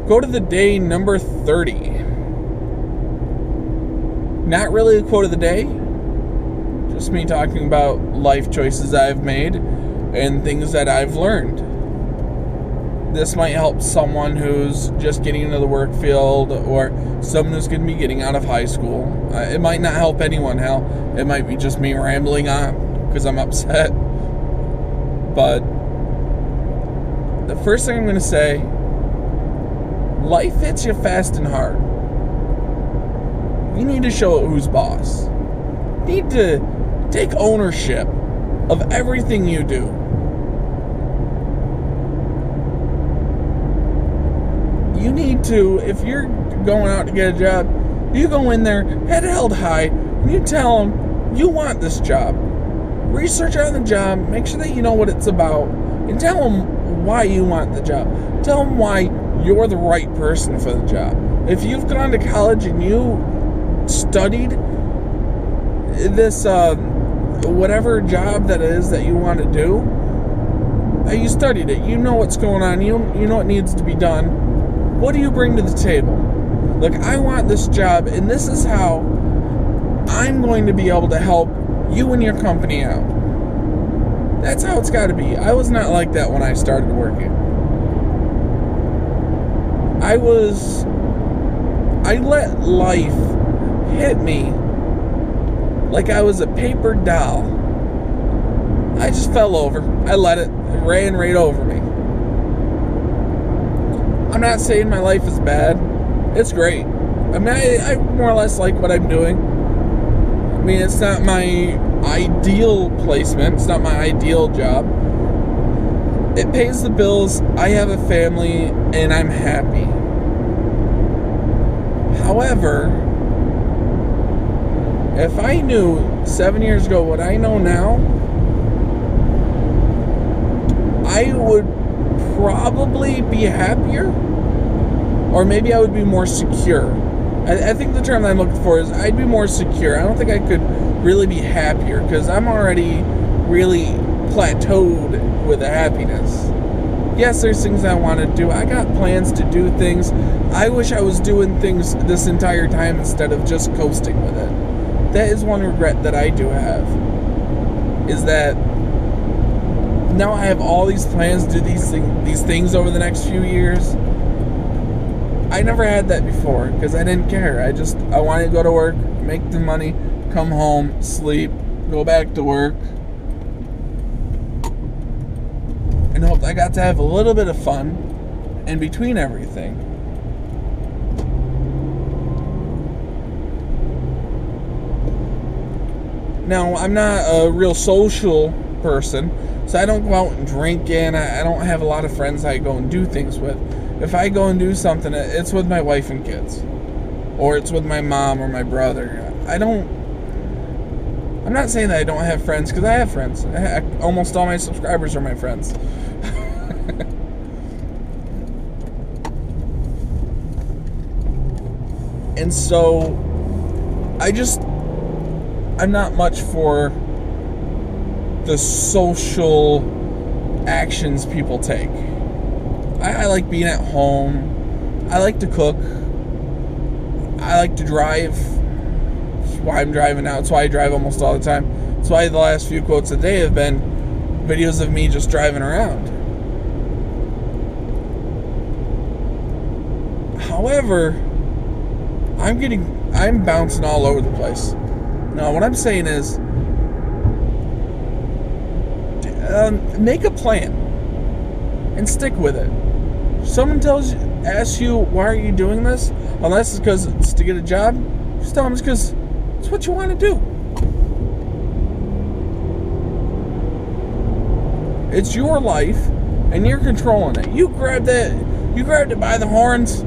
Quote of the day number 30. Not really a quote of the day, just me talking about life choices I've made and things that I've learned. This might help someone who's just getting into the work field or someone who's going to be getting out of high school. It might not help anyone. Hell, it might be just me rambling on because I'm upset. But the first thing I'm going to say, life hits you fast and hard. You need to show who's boss. You need to take ownership of everything you do. You need to, if you're going out to get a job, you go in there, head held high, and you tell them you want this job. Research on the job, make sure that you know what it's about, and tell them why you want the job. Tell them why you're the right person for the job. If you've gone to college and you studied this whatever job that is that you want to do, you studied it, you know what's going on, you know what needs to be done. What do you bring to the table? Look, I want this job, and this is how I'm going to be able to help you and your company out. That's how it's got to be. I was not like that when I started working. I let life hit me like I was a paper doll. I just fell over. I let it. It ran right over me. I'm not saying my life is bad. It's great. I mean, I more or less like what I'm doing. I mean, it's not my ideal placement. It's not my ideal job. It pays the bills. I have a family, and I'm happy. However, if I knew 7 years ago what I know now, I would probably be happier, or maybe I would be more secure. I think the term that I'm looking for is I'd be more secure. I don't think I could really be happier because I'm already really plateaued with the happiness. Yes, there's things I want to do. I got plans to do things. I wish I was doing things this entire time instead of just coasting with it. That is one regret that I do have, is that now I have all these plans to do these things over the next few years. I never had that before because I didn't care. I wanted to go to work, make the money, come home, sleep, go back to work, and hope I got to have a little bit of fun in between everything. Now, I'm not a real social person, so I don't go out and drink in. I don't have a lot of friends I go and do things with. If I go and do something, it's with my wife and kids. Or it's with my mom or my brother. I'm not saying that I don't have friends, because I have friends. Almost all my subscribers are my friends. And so, I'm not much for the social actions people take. I like being at home. I like to cook. I like to drive. That's why I'm driving now. That's why I drive almost all the time. That's why the last few quotes a day have been videos of me just driving around. However, I'm bouncing all over the place. No, what I'm saying is, make a plan and stick with it. If someone asks you, why are you doing this? Unless it's because it's to get a job, just tell them it's because it's what you want to do. It's your life, and you're controlling it. You grabbed it by the horns,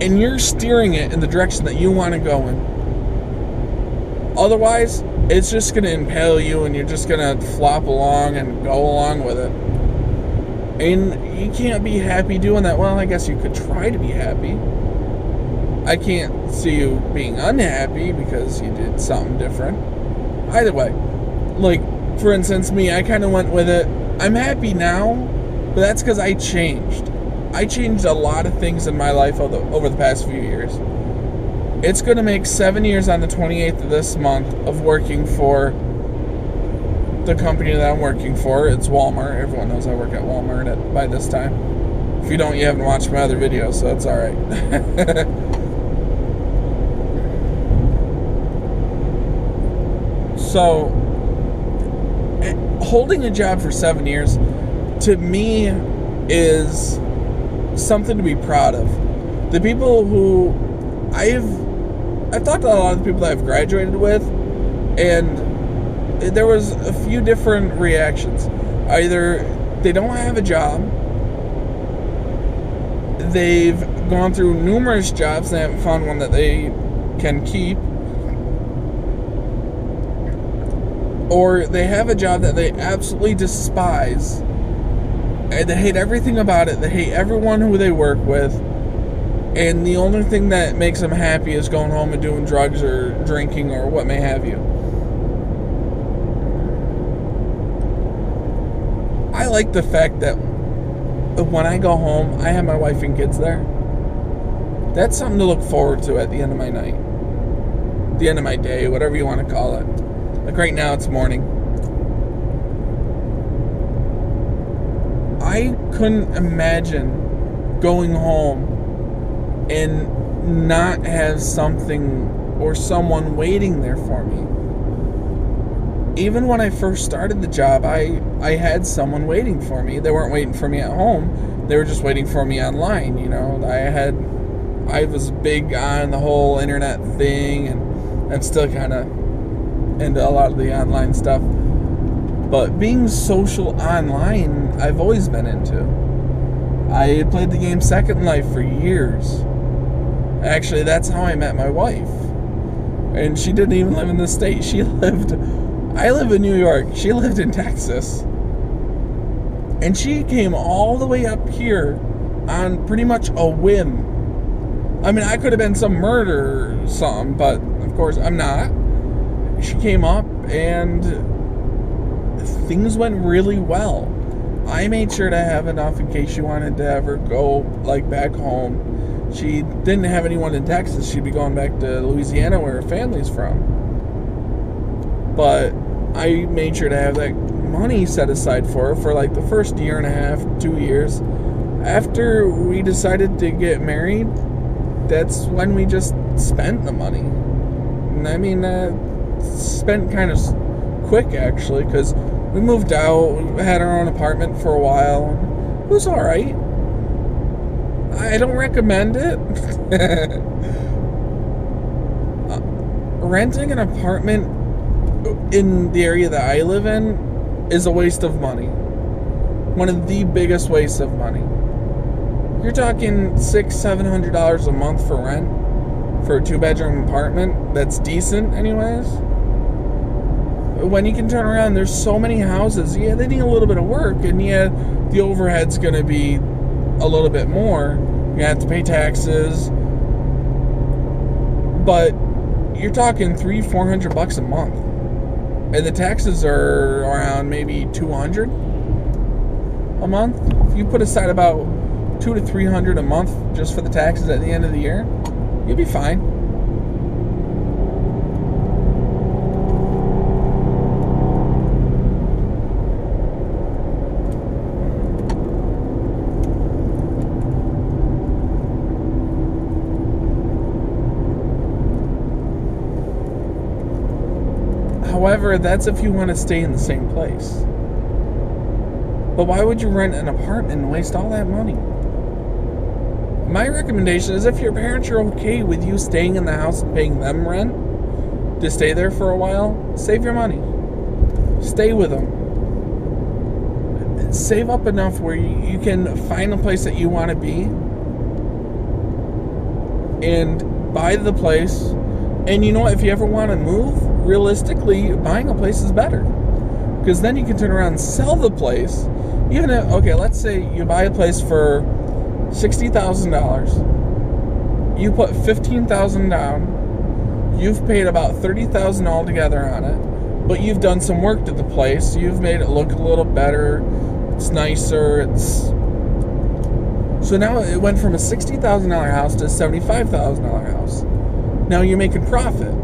and you're steering it in the direction that you want to go in. Otherwise, it's just going to impale you, and you're just going to flop along and go along with it. And you can't be happy doing that. Well, I guess you could try to be happy. I can't see you being unhappy because you did something different. Either way, like, for instance, me, I kind of went with it. I'm happy now, but that's because I changed. I changed a lot of things in my life over the past few years. It's going to make 7 years on the 28th of this month of working for the company that I'm working for. It's Walmart. Everyone knows I work at Walmart by this time. If you don't, you haven't watched my other videos, so that's alright. So, holding a job for 7 years, to me, is something to be proud of. The people who I've talked to a lot of the people that I've graduated with, and there was a few different reactions. Either they don't have a job, they've gone through numerous jobs and they haven't found one that they can keep, or they have a job that they absolutely despise and they hate everything about it. They hate everyone who they work with, and the only thing that makes them happy is going home and doing drugs or drinking or what may have you. I like the fact that when I go home, I have my wife and kids there. That's something to look forward to at the end of my night. The end of my day, whatever you want to call it. Like right now, it's morning. I couldn't imagine going home and not have something or someone waiting there for me. Even when I first started the job, I had someone waiting for me. They weren't waiting for me at home. They were just waiting for me online, you know. I was big on the whole internet thing, and I'm still kind of into a lot of the online stuff. But being social online, I've always been into. I played the game Second Life for years. Actually, that's how I met my wife. And she didn't even live in the state. I live in New York. She lived in Texas. And she came all the way up here on pretty much a whim. I mean, I could have been some murder or something, but of course I'm not. She came up and things went really well. I made sure to have enough in case she wanted to ever go like back home. She didn't have anyone in Texas. She'd be going back to Louisiana where her family's from. But I made sure to have that money set aside for her for like the first year and a half, 2 years. After we decided to get married, that's when we just spent the money. And I mean, spent kind of quick actually, because we moved out, we had our own apartment for a while. It was alright. I don't recommend it. Renting an apartment in the area that I live in is a waste of money. One of the biggest wastes of money. You're talking $600-700 a month for rent for a 2-bedroom apartment that's decent anyways. When you can turn around, there's so many houses. Yeah, they need a little bit of work, and yeah, the overhead's going to be a little bit more. You have to pay taxes, but you're talking $300-400 a month, and the taxes are around maybe $200 a month. If you put aside about $200 to $300 a month just for the taxes at the end of the year, you'll be fine. However, that's if you want to stay in the same place. But why would you rent an apartment and waste all that money? My recommendation is if your parents are okay with you staying in the house and paying them rent to stay there for a while, save your money. Stay with them. Save up enough where you can find a place that you want to be and buy the place. And you know what? If you ever want to move, realistically, buying a place is better. Because then you can turn around and sell the place. Even if, okay, let's say you buy a place for $60,000. You put $15,000 down. You've paid about $30,000 altogether on it. But you've done some work to the place. You've made it look a little better. It's nicer. It's So now it went from a $60,000 house to a $75,000 house. Now you're making profit.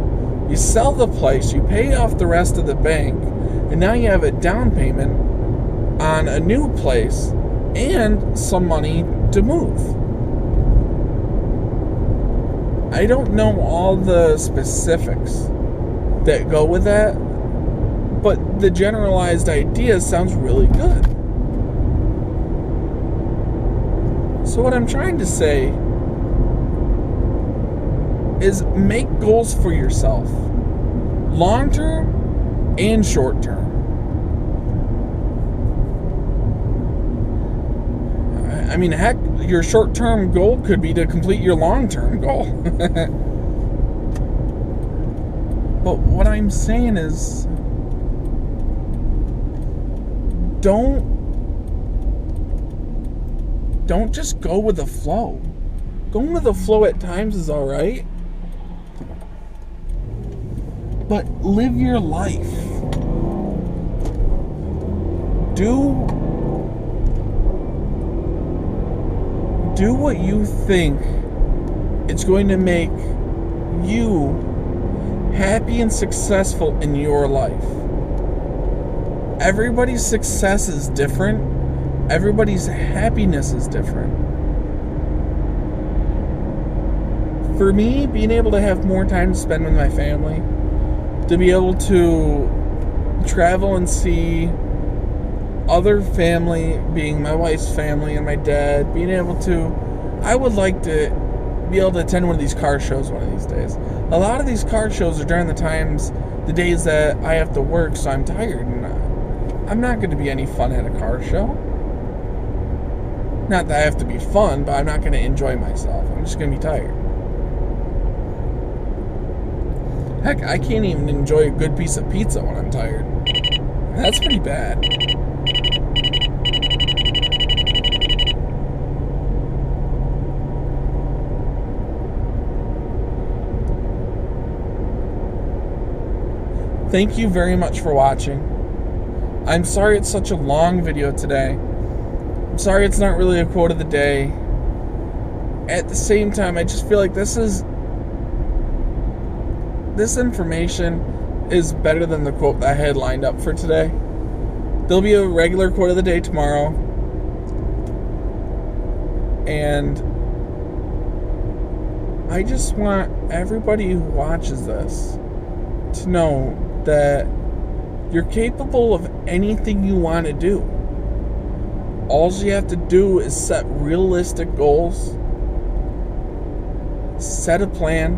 You sell the place, you pay off the rest of the bank, and now you have a down payment on a new place and some money to move. I don't know all the specifics that go with that, but the generalized idea sounds really good. So what I'm trying to say is make goals for yourself, long term and short term. I mean, heck, your short term goal could be to complete your long term goal. But what I'm saying is, don't just go with the flow. Going with the flow at times is alright, but live your life. Do what you think it's going to make you happy and successful in your life. Everybody's success is different. Everybody's happiness is different. For me, being able to have more time to spend with my family, to be able to travel and see other family, being my wife's family and my dad, being able to, I would like to be able to attend one of these car shows one of these days. A lot of these car shows are during the days that I have to work, so I'm tired, and I'm not going to be any fun at a car show. Not that I have to be fun, but I'm not going to enjoy myself. I'm just going to be tired. Heck, I can't even enjoy a good piece of pizza when I'm tired. That's pretty bad. Thank you very much for watching. I'm sorry it's such a long video today. I'm sorry it's not really a quote of the day. At the same time, I just feel like this information is better than the quote that I had lined up for today. There'll be a regular quote of the day tomorrow. And I just want everybody who watches this to know that you're capable of anything you want to do. All you have to do is set realistic goals, set a plan,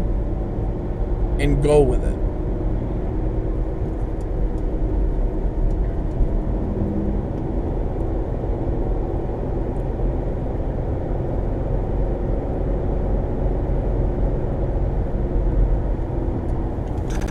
and go with it.